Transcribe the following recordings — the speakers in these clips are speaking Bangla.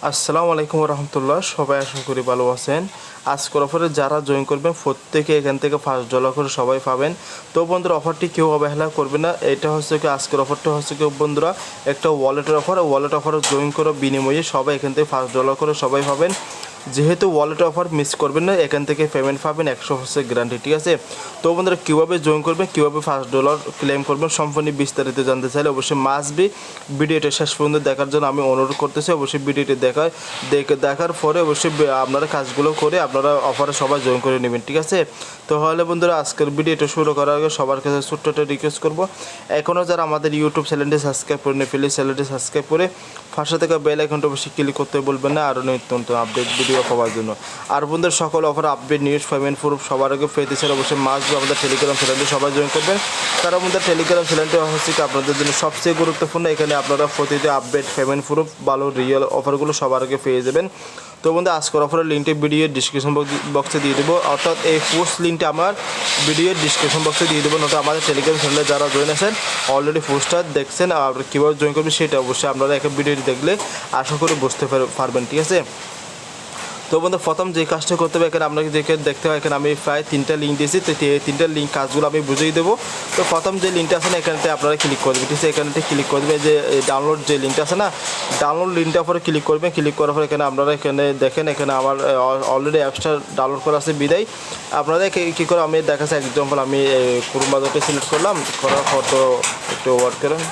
আসসালামু আলাইকুম রহমতুল্লাহ। সবাই আশা করি ভালো আছেন। আজকের অফারে যারা জয়েন করবেন প্রত্যেকে এখান থেকে $5 করে সবাই পাবেন। তো বন্ধুরা, অফারটি কেউ অবহেলা করবে না। এটা হচ্ছে কি আজকের অফারটা হচ্ছে কি বন্ধুরা একটা ওয়ালেটের অফার। ওয়ালেট অফারে জয়েন করার বিনিময়ে সবাই এখান থেকে $5 করে সবাই পাবেন। যেহেতু ওয়ালেট অফার মিস করবেন না, এখান থেকে পেমেন্ট পাবেন 100% গ্যারান্টি, ঠিক আছে। তো বন্ধুরা, কীভাবে জয়েন করবেন, কীভাবে $5 ক্লেম করবেন সম্পূর্ণ বিস্তারিত জানতে চাইলে অবশ্যই মাস্ট বি ভিডিওটা শেষ পর্যন্ত দেখার জন্য আমি অনুরোধ করতেছি। অবশ্যই ভিডিওটি দেখার পরে অবশ্যই আপনারা কাজগুলো করে আপনারা অফারে সবাই জয়েন করে নেবেন, ঠিক আছে। তো তাহলে বন্ধুরা, আজকের ভিডিওটা শুরু করার আগে সবার কাছে ছোট্ট একটা রিকোয়েস্ট করবো, এখনও যারা আমাদের ইউটিউব চ্যানেলটি সাবস্ক্রাইব করে নেই, প্লিজ চ্যানেলটি সাবস্ক্রাইব করে পাশে থেকে বেল আইকনটা অবশ্যই ক্লিক করতে বলবেন না আরও নিত্য নতুন আপডেট ভিডিও পাওয়ার জন্য। আর বন্ধুরা, সকল offer update news payment proof সবার আগে পেতে চাই অবশ্যই মাস্ট আমাদের টেলিগ্রাম চ্যানেলটি সবাই জয়েন করবেন। কারণ আমাদের টেলিগ্রাম চ্যানেলটি হচ্ছে কি আপনাদের জন্য সবচেয়ে গুরুত্বপূর্ণ। এখানে আপনারা প্রতিটি আপডেট পেমেন্ট প্রুফ ভালো রিয়েল অফারগুলো সবার আগে পেয়ে যাবেন। তো বন্ধু, আজকের অফারের লিঙ্কটি ভিডিওর ডিসক্রিপশন বক্সে দিয়ে দেবো, অর্থাৎ এই পোস্ট লিঙ্কটা আমার ভিডিওর ডিসক্রিপশন বক্সে দিয়ে দেবো। নয়তো আমাদের টেলিগ্রাম চ্যানেলে যারা জয়েন আছেন অলরেডি পোস্টটা দেখছেন, আর কীভাবে জয়েন করবেন সেটা অবশ্যই আপনারা একটা ভিডিওটি দেখলে আশা করি বুঝতে পারবেন, ঠিক আছে। তো বন্ধু, প্রথম যে কাজটা করতে হবে, এখানে আপনাকে দেখতে হয়, এখানে আমি প্রায় 3টা লিঙ্ক দিয়েছি। তো 3টা লিঙ্ক কাজগুলো আমি বুঝিয়ে দেবো। তো প্রথম যে লিঙ্কটা আছে না, এখানতে আপনারা ক্লিক করে দেবেন, ঠিক আছে। এখানতে ক্লিক করে দেবেন, যে ডাউনলোড যে লিঙ্কটা আছে না, ডাউনলোড লিঙ্কটার পরে ক্লিক করবেন। ক্লিক করার পরে এখানে আপনারা এখানে দেখেন, এখানে আমার অলরেডি অ্যাপসটা ডাউনলোড করা আছে বিদায়। আপনাদের কী করে আমি দেখাচ্ছি, এক্সাম্পল আমি ক্রোম ব্রাউজারটা সিলেক্ট করলাম, করার পর তো একটু ওয়ার্ক করেন।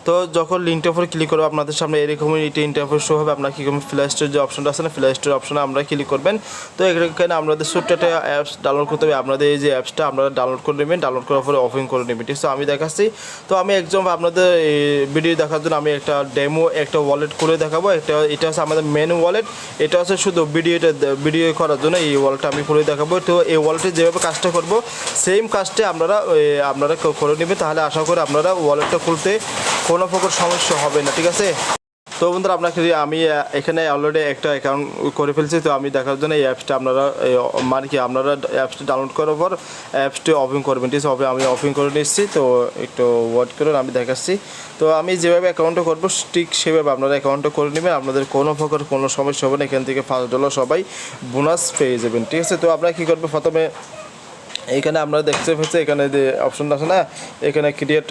তো যখন লিঙ্কটার উপরে ক্লিক করবো আপনাদের সামনে এরকমই এটা ইন্টারফেস শো হবে। আপনার কী করবেন, প্লে স্টোর যে অপশনটা আছে না, প্লে স্টোর অপশনে আমরা ক্লিক করবেন। তো এখানে আপনাদের ছোট্ট একটা অ্যাপস ডাউনলোড করতে হবে। আপনাদের এই যে অ্যাপসটা আপনারা ডাউনলোড করে নেবেন, ডাউনলোড করার পরে ওপেন করে নেবেন, ঠিক আছে। আমি দেখাচ্ছি। তো আমি একদম আপনাদের ভিডিও দেখার জন্য আমি একটা ডেমো একটা ওয়ালেট করে দেখাবো। এটা হচ্ছে আমাদের মেন ওয়ালেট। এটা হচ্ছে শুধু ভিডিও করার জন্য এই ওয়ালেটটা আমি করে দেখাবো। তো এই ওয়ালেটে যেভাবে কাজটা করবো সেম কাজটা আপনারা করে নেবেন, তাহলে আশা করি আপনারা ওয়ালেটটা খুলতে কোনো প্রকার সমস্যা হবে না, ঠিক আছে। তো বন্ধুরা, আপনাকে আমি এখানে অলরেডি একটা অ্যাকাউন্ট করে ফেলছি। তো আমি দেখার জন্য এই অ্যাপসটা আপনারা আপনারা অ্যাপসটি ডাউনলোড করার পর অ্যাপসটি ওপেন করবেন, ঠিক আছে। আমি ওপেন করে নিচ্ছি। তো একটু ওয়েট করুন, আমি দেখাচ্ছি। তো আমি যেভাবে অ্যাকাউন্টটা করবো ঠিক সেভাবে আপনারা অ্যাকাউন্টটা করে নেবেন। আপনাদের কোনো প্রকার কোনো সমস্যা হবে না। এখান থেকে $5 সবাই বোনাস পেয়ে যাবেন, ঠিক আছে। তো আপনারা কী করবেন, প্রথমে এইখানে আপনারা দেখতে পাচ্ছেন, এখানে যে অপশনটা আছে না, এখানে ক্রিয়েট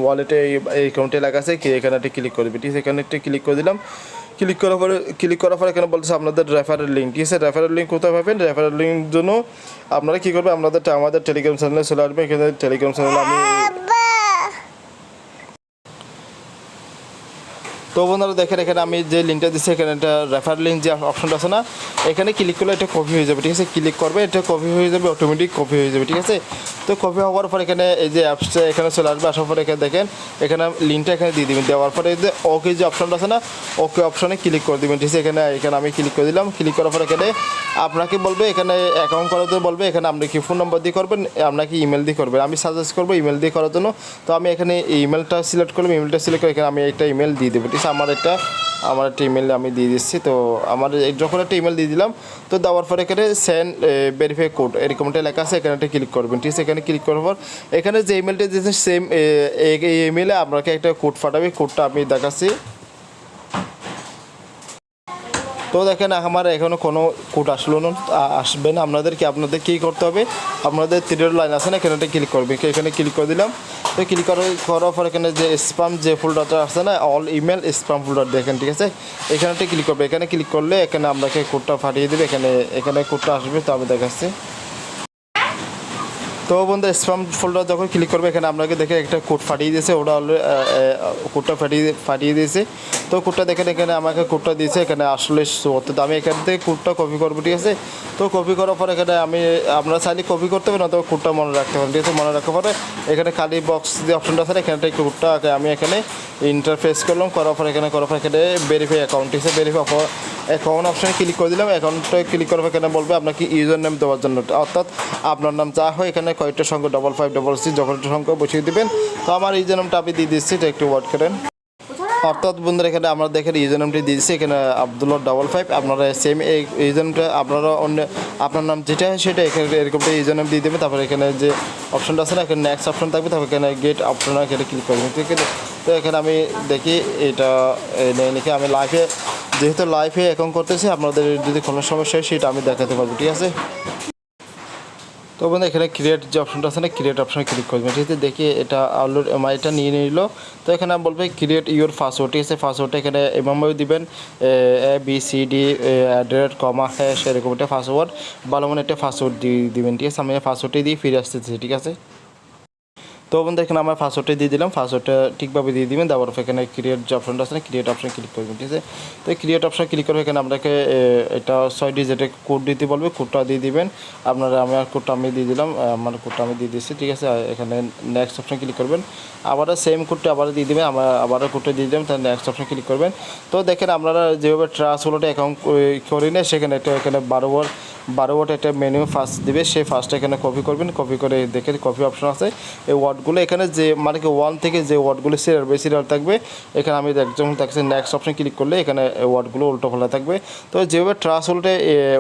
ওয়ালেটে এই অ্যাকাউন্টে লেখা আছে কি, এখানে একটা ক্লিক করবে, ঠিক আছে। এখানে একটা ক্লিক করে দিলাম। ক্লিক করার পরে এখানে বলছে আপনাদের রেফারেল লিঙ্ক, ঠিক আছে। রেফারেল লিঙ্ক কোথায় পাবেন, রেফারেল লিঙ্ক জন্য আপনারা কী করবেন, আমাদের টেলিগ্রাম চ্যানেলে চলে আসবেন। এখানে টেলিগ্রাম চ্যানেলে আমি তো বন্ধুরা দেখেন, এখানে আমি যে লিঙ্কটা দিচ্ছি, এখানে একটা রেফার লিঙ্ক যে অপশনটা আছে না, এখানে ক্লিক করলে এটা কপি হয়ে যাবে, ঠিক আছে। ক্লিক করবে, এটা কপি হয়ে যাবে, অটোমেটিক কপি হয়ে যাবে, ঠিক আছে। তো কপি হওয়ার পর এখানে এই যে অ্যাপসটা এখানে চলে আসবে। আসার পরে এখানে দেখেন, এখানে লিঙ্কটা এখানে দিয়ে দেবেন। দেওয়ার পরে এই যে ওকে যে অপশনটা আছে না, ওকে অপশনে ক্লিক করে দেবেন, ঠিক আছে। এখানে আমি ক্লিক করে দিলাম। ক্লিক করার পর এখানে আপনাকে বলবে, এখানে অ্যাকাউন্ট করার জন্য বলবে, এখানে আপনি কি ফোন নম্বর দিয়ে করবেন, আপনাকে ইমেল দিয়ে করবেন। আমি সাজেস্ট করবো ইমেল দিয়ে করার জন্য। তো আমি এখানে ইমেলটা সিলেক্ট করলাম। ইমেলটা সিলেক্ট করে এখানে আমি একটা ইমেল দিয়ে দেবো, ঠিক আছে। আমার একটা ইমেল আমি দিয়ে দিচ্ছি। তো আমার যখন একটা ইমেল দিয়ে দিলাম, তো দেওয়ার পর এখানে সেন্ড ভেরিফাই কোড এরকম একটা লেখা আছে, এখানে একটা ক্লিক করবেন, ঠিক আছে। এখানে ক্লিক করার পর এখানে যে ইমেলটা দিয়েছে সেম এই ইমেলে আপনাকে একটা কোড পাঠাবে। কোডটা আমি দেখাচ্ছি। তো দেখেন, আমার এখনও কোনো কোড আসবে না। আপনাদের কী করতে হবে, আপনাদের 3 লাইন আছে না, এখানে ক্লিক করবে। এখানে ক্লিক করে দিলাম। তো ক্লিক করার পর এখানে যে স্প্যাম যে ফোল্ডারটা আছে না, অল ইমেল স্প্যাম ফোল্ডার দেখেন, ঠিক আছে। এখানে ক্লিক করবে। এখানে ক্লিক করলে এখানে আপনাকে কোডটা পাঠিয়ে দেবে। এখানে কোডটা আসবে। তো আমি দেখাচ্ছি। তো বন্ধু, স্প্যাম ফোল্ডার যখন ক্লিক করবে, এখানে আপনাকে দেখে একটা কোড পাঠিয়ে দিয়েছে। ওটা অলরেডি কোডটা পাঠিয়ে দিয়েছে। তো কোডটা দেখেন, এখানে আমাকে কোডটা দিয়েছে, এখানে আসলে তো আমি এখান থেকে কোডটা কপি করবো, ঠিক আছে। তো কপি করার পর এখানে আপনারা চাইলে কপি করতে পারেন, অথবা কোডটা মনে রাখতে পারেন, ঠিক আছে। মনে রাখার পরে এখানে খালি বক্স যে অপশনটা আছে এখানে কোডটা আমি এখানে ইন্টারফেস করলাম। করার পর এখানে ভেরিফাই অ্যাকাউন্ট, ঠিক আছে। ভেরিফাই অ্যাকাউন্ট অপশানে ক্লিক করে দিলাম। অ্যাকাউন্টটা ক্লিক করার পর এখানে বলবে আপনাকে ইউজার নেম দেওয়ার জন্য, অর্থাৎ আপনার নাম যা হয় এখানে কয়েকটা সংখ্যা 5566 যখন একটা সংখ্যা বসিয়ে দেবেন। তো আমার ইউজার নামটা আপনি দিয়ে দিচ্ছি, এটা একটু ওয়ার্ড করেন। অর্থাৎ বন্ধুরা এখানে আমরা দেখেন ইউজার নামটি দিয়েছি এখানে আব্দুল্লাহ 55 আপনারা সেম এই ইউজার নামটা আপনারা অন্য আপনার নাম যেটা সেটা এখানে এরকমটা ইউজার নাম দিয়ে দেবেন। তারপরে এখানে যে অপশনটা আছে না এখানে নেক্সট অপশন থাকবে, তারপর এখানে গেট অপশন এখানে ক্লিক করবেন, ঠিক আছে। তো এখানে আমি দেখি এটা লিখে আমি লাইভে যেহেতু লাইভে অ্যাকাউন্ট করতেছি আপনাদের যদি কোনো সমস্যা হয় সেটা আমি দেখাতে পারবো, ঠিক আছে। তো বন্ধু এখানে ক্রিয়েট যে অপশনটা আছে না ক্রিয়েট অপশনে ক্লিক করবেন, ঠিক আছে। দেখি এটা অলরেডি এটা নিয়ে নিল। তো এখানে বলবে ক্রিয়েট ইউর পাসওয়ার্ড, ঠিক আছে। পাসওয়ার্ডটা এখানে এমএমও দিবেন ABCD @ হ্যাশ এরকম একটা পাসওয়ার্ড ভালো মানে একটা পাসওয়ার্ড দিয়ে দিবেন, ঠিক আছে। আমি পাসওয়ার্ডটাই দিয়ে ফিরে আসতেছি, ঠিক আছে। তো বন্ধু এখানে আমার পাসওয়ার্ডটা দিয়ে দিলাম, পাসওয়ার্ডটা ঠিকভাবে দিয়ে দিবেন। তারপর এখানে ক্রিয়েট যে অপশনটা আছে না ক্রিয়েট অপশন ক্লিক করবেন, ঠিক আছে। তো ক্রিয়েট অপশন ক্লিক করে এখানে আপনাকে এটা 6 ডিজিটের কোড দিতে বলবে, কোডটা দিয়ে দিবেন আপনারা। আমার কোডটা আমি দিয়ে দিলাম, আমার কোডটা আমি দিয়ে দিচ্ছি, ঠিক আছে। এখানে নেক্সট অপশন ক্লিক করবেন, আবারও সেম কোডটা আবার দিয়ে দেবেন, আবারও কোডটা দিয়ে দেবেন, তার নেক্সট অপশন ক্লিক করবেন। তো দেখেন আপনারা যেভাবে ট্রাস্ট ওয়ালেটে অ্যাকাউন্ট করি না সেখানে একটা এখানে 12 ওয়াট একটা মেনু ফার্স্ট দিবে, সেই ফার্স্টটা এখানে কপি করবেন। কপি করে দেখেন কপি অপশন আছে, এই ওয়ার্ডগুলো এখানে যে মানে কি 1 থেকে যে ওয়ার্ডগুলো সিরিয়াল থাকবে এখানে আমি একদম থাকছে নেক্সট অপশন ক্লিক করলে এখানে ওয়ার্ডগুলো উল্টো খোলা থাকবে। তো যেভাবে ট্রাস্ট ওয়ালেটে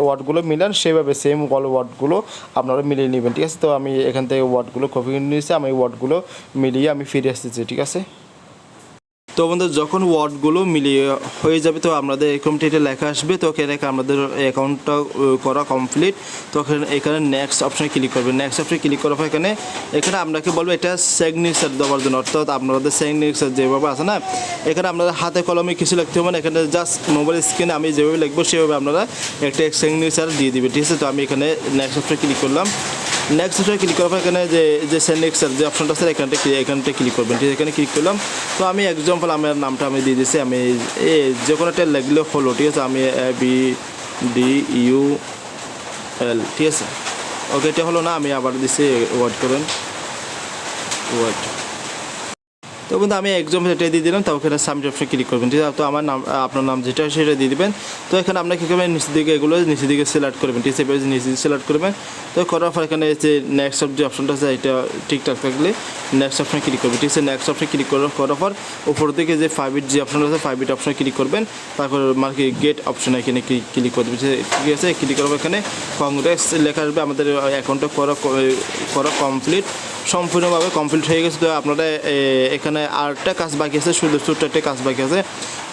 ওয়ার্ডগুলো মিলান সেভাবে সেম ওয়ার্ডগুলো আপনারা মিলিয়ে নেবেন, ঠিক আছে। তো আমি এখান থেকে ওয়ার্ডগুলো কপি করে নিয়েছি, আমি এই ওয়ার্ডগুলো মিলিয়ে আমি ফিরে আসতেছি, ঠিক আছে। তো আমাদের যখন ওয়ার্ডগুলো মিলিয়ে হয়ে যাবে তো আমাদের এরকমটি এটা লেখা আসবে। তো এখানে আমাদের অ্যাকাউন্টটা করা কমপ্লিট। তো এখানে নেক্সট অপশানে ক্লিক করবেন, নেক্সট অপশানে ক্লিক করার পর এখানে আপনাকে বলবে এটা সিগনেচার দেওয়ার জন্য, অর্থাৎ আপনাদের সিগনেচার যেভাবে আছে না এখানে আপনারা হাতে কলমে কিছু লিখতে হবে না, এখানে জাস্ট মোবাইল স্ক্রিনে আমি যেভাবে লিখবো সেভাবে আপনারা একটা সিগনেচার দিয়ে দিবে, ঠিক আছে। তো আমি এখানে নেক্সট অপশানে ক্লিক করলাম, নেক্সট অপশনে ক্লিক করার পর এখানে যে সিগনেচার যে অপশনটা আছে এখানটা ক্লিক করবেন, ঠিক আছে। এখানে ক্লিক করলাম। তো আমি এক্সাম্পল আমার নামটা আমি দিয়ে দিচ্ছি, আমি যে কোনো একটা লিখলে হলো, ঠিক আছে। আমি ABDUL, ঠিক আছে। ওকে এটা হলো না, আমি আবার দিচ্ছি ওয়ার্ড করেন ওয়ার্ড। তো কিন্তু আমি এক্সাম্পল এটা দিয়ে দিলাম, তারপর এখানে সাবমিট অপশনে ক্লিক করবেন, ঠিক আছে। তো আমার নাম আপনার নাম যেটা সেটা দিয়ে দিবেন। তো এখানে আপনার কী করবেন নিচের দিকে এগুলো নিচের দিকে সিলেক্ট করবেন, ঠিক আছে। নিচে দিকে সিলেক্ট করবেন। তো করার পর এখানে যে নেক্সট যে অপশনটা আছে এটা ঠিকঠাক থাকলে নেক্সট অপশনে ক্লিক করবেন, ঠিক আছে। নেক্সট অপশনে ক্লিক করার পর উপর দিকে যে 5 যে অপশনটা আছে 5 অপশনে ক্লিক করবেন। তারপর মানে কি গেট অপশনে এখানে ক্লিক করে দেবেন, ঠিক আছে। ক্লিক করার পর এখানে কংগ্রেস লেখা আসবে, আমাদের অ্যাকাউন্টটা করা কমপ্লিট, সম্পূর্ণভাবে কমপ্লিট হয়ে গেছে। তো আপনারা এখানে আরেকটা কাজ বাকি আছে, শুধু ছোট্ট একটা কাজ বাকি আছে।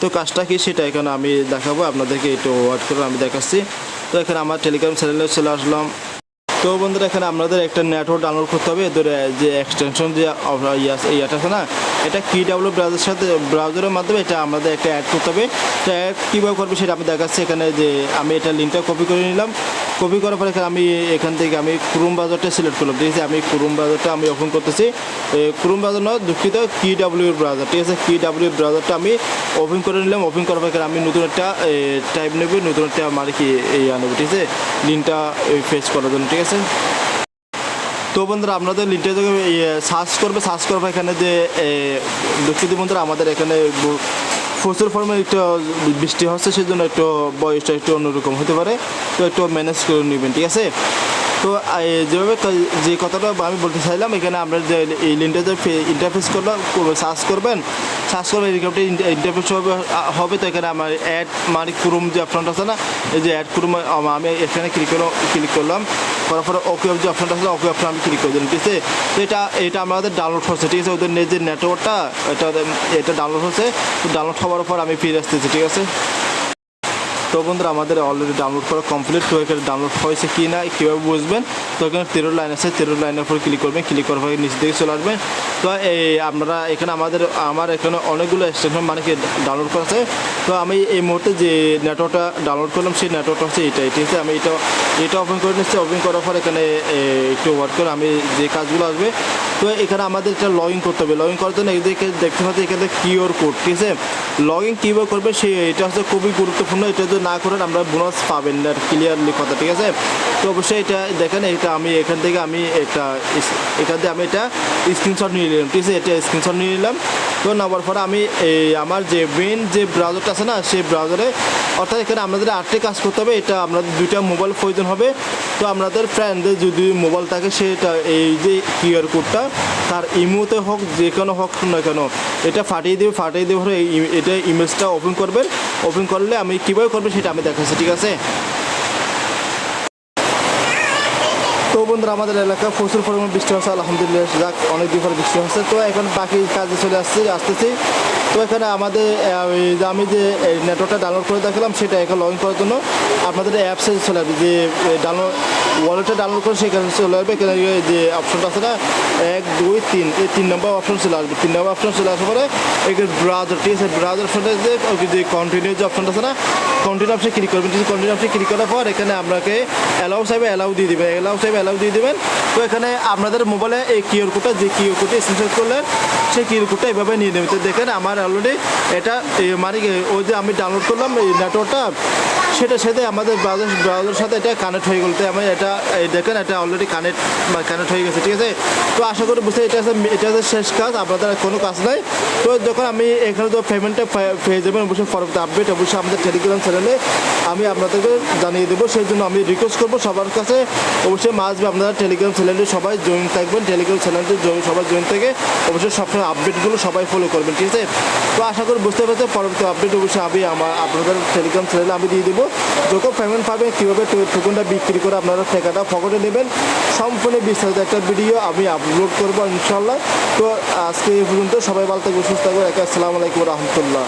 তো কাজটা কি সেটা এখানে আমি দেখাবো আপনাদেরকে, একটু ওয়াট করে আমি দেখাচ্ছি। তো এখানে আমার টেলিগ্রাম চ্যানেলে চলে আসলাম। তো বন্ধুরা এখানে আপনাদের একটা নেটওয়ার্ক ডাউনলোড করতে হবে, এদের যে এক্সটেনশন যে ইয়াটা আছে না এটা কিডাব্লিউ ব্রাউজারের মাধ্যমে এটা আমাদের একটা অ্যাড করতে হবে। তো অ্যাড কীভাবে করবে সেটা আমি দেখাচ্ছি। এখানে যে আমি এটা লিঙ্কটা কপি করে নিলাম, কপি করার পরে আমি এখান থেকে আমি ক্রোম ব্রাউজারটা সিলেক্ট করলাম, ঠিক আছে। আমি ক্রোম ব্রাউজারটা আমি ওপেন করতেছি, ক্রোম ব্রাউজার নয় দুঃখিত কিডাব্লিউ ব্রাউজার, ঠিক আছে। কিডাব্লিউ ব্রাউজারটা আমি ওপেন করে নিলাম। ওপেন করার পরে আমি নতুন একটা টাইপ নেব, নতুন একটা মানে কি নেব, ঠিক আছে, লিঙ্কটা ফেস করার জন্য, ঠিক আছে। তো বন্ধুরা আপনাদের লিঙ্কটা যখন সার্চ করার পর এখানে যে দুঃখিত বন্ধুরা আমাদের এখানে প্রচুর পরিমাণে একটু বৃষ্টি হচ্ছে, সেজন্য একটু বয়সটা একটু অন্যরকম হতে পারে, তো একটু ম্যানেজ করে নেবেন, ঠিক আছে। তো যেভাবে যে কথাটা আমি বলতে চাইলাম এখানে আমরা যে এই লিঙ্কটা যে ইন্টারফেস সার্চ করবেন এরকম ইন্টারফেস হবে। তো এখানে আমার অ্যাড মানে ক্রোম যে অপশনটা আছে না এই যে অ্যাড ক্রোম আমি এখানে ক্লিক করলাম, করার পরে ওকে যে অপশনটা আছে ওকে অপশন আমি ক্লিক করে দিলাম, ঠিক আছে। তো এটা আমাদের ডাউনলোড হচ্ছে, ঠিক আছে। ওদের যে নেটওয়ার্কটা এটা ডাউনলোড হচ্ছে, তো ডাউনলোড হওয়ার পর আমি ফিরে আসতেছি, ঠিক আছে। তো বন্ধুরা আমাদের অলরেডি ডাউনলোড করা কমপ্লিট। তো এখানে ডাউনলোড হয়েছে কি না কীভাবে বুঝবেন, তো এখানে 13 লাইন আছে, 13 লাইনের উপর ক্লিক করবেন, ক্লিক করার পরে নিচে দিকে চলে আসবেন। তো আপনারা এখানে আমার এখানে অনেকগুলো এক্সটেনশন মানে কি ডাউনলোড করা আছে। তো আমি এই মুহূর্তে যে নেটওয়ার্কটা ডাউনলোড করলাম সেই নেটওয়ার্কটা হচ্ছে এটাই, ঠিক আছে। আমি এটা ওপেন করে নিচ্ছি। ওপেন করার পর এখানে একটু ওয়ার্ক করে আমি যে কাজগুলো আসবে, তো এখানে আমাদের এটা লগ ইন করতে হবে। লগ ইন করার জন্য এদিকে দেখতে পাচ্ছি এখানে কিউআর কোড, ঠিক আছে। লগ ইন কীভাবে করবে এটা হচ্ছে খুবই গুরুত্বপূর্ণ, এটা যদি না করেন আমরা বোনাস পাবেন না, ক্লিয়ারলি কথা, ঠিক আছে। তো অবশ্যই এটা দেখেন, এটা আমি এখান থেকে আমি এটা স্ক্রিনশট নিয়ে নিলাম, ঠিক আছে। এটা স্ক্রিনশট নিয়ে নিলাম। তো নেওয়ার পরে আমি আমার যে মেন যে ব্রাউজারটা আছে না সেই ব্রাউজারে, অর্থাৎ এখানে আমাদের আরেকটা কাজ করতে হবে, এটা আপনাদের 2টা মোবাইল প্রয়োজন হবে। তো আপনাদের ফ্রেন্ডদের যদি মোবাইল থাকে সেটা এই যে কিউআর কোডটা তার ইমোতে হোক যে কোনো হোক না কেন এটা ফাটিয়ে দেবে এটা ইমেজটা ওপেন করবেন। ওপেন করলে আমি কীভাবে করবেন সেটা আমি দেখাচ্ছি, ঠিক আছে। তো বন্ধুরা আমাদের এলাকায় প্রচুর পরিমাণ বৃষ্টি হচ্ছে, আলহামদুলিল্লাহ, যাক অনেক দিন পরে বৃষ্টি হচ্ছে। তো এখন বাকি কাজে চলে আসতেছি। তো এখানে আমাদের আমি যে নেটওয়ার্কটা ডাউনলোড করে দেখালাম সেটা এখন লগ ইন করার জন্য আপনাদের অ্যাপসে চলে আসবে, যে ডাউনলোড ওয়ালেটটা ডাউনলোড করে সেখানে চলে আসবে। এখানে যে অপশনটা আছে না 1 2 3 এই 3 নম্বর অপশন চলে আসবে। 3 নম্বর অপশন চলে আসার পরে এখানে ব্রাউজার, ঠিক আছে, ব্রাউজার অপশনটা যে কন্টিনিউ যে অপশনটা আছে না কন্টিনিউ অপশনে ক্লিক করবেন। কন্টিনিউ অপশনে ক্লিক করার পর এখানে আপনাকে অ্যালাউ চাইবে, অ্যালাউ দিয়ে দেবেন। তো এখানে আপনাদের মোবাইলে এই কিউআর কোডটা, যে কিউআর কোডটা স্ক্রিনশট করলেন সেই কিউআর কোডটা এভাবে নিয়ে নেবেন। তো দেখেন আমার অলরেডি এটা মানে ওই যে আমি ডাউনলোড করলাম এই নেটওয়ার্কটা সেটার সাথে আমাদের ব্রাউজারের সাথে এটা কানেক্ট হয়ে গেল। তো আমি এটা দেখেন এটা অলরেডি কানেক্ট হয়ে গেছে, ঠিক আছে। তো আশা করি বুঝতে এটা হচ্ছে শেষ কাজ, আপনাদের কোনো কাজ নাই। তো যখন আমি এখানে তো পেমেন্টটা পেয়ে যাবেন অবশ্যই পরবর্তী আপডেট অবশ্যই আমাদের টেলিগ্রাম চ্যানেলে আমি আপনাদেরকে জানিয়ে দেবো। সেই জন্য আমি রিকোয়েস্ট করবো সবার কাছে অবশ্যই মাসবে আপনারা টেলিগ্রাম চ্যানেলে সবাই জয়েন থাকবেন। টেলিগ্রাম চ্যানেলটি সবাই জয়েন থেকে অবশ্যই সবসময় আপডেটগুলো সবাই ফলো করবেন, ঠিক আছে। তো আশা করি বুঝতে পারছেন পরবর্তী আপডেট অবশ্যই আমি আপনাদের টেলিগ্রাম চ্যানেলে আমি দিয়ে দেবো। যখন পেমেন্ট পাবেন কীভাবে টোকেনটা বিক্রি করে আপনারা টাকাটা পকেটে নেবেন সম্পূর্ণ বিস্তারিত একটা ভিডিও আমি আপলোড করবো ইনশাল্লাহ। তো আজকে এই পর্যন্ত, সবাই ভালো থাকবে, সুস্থ থাকবে। আসসালামু আলাইকুম রহমতুল্লাহ।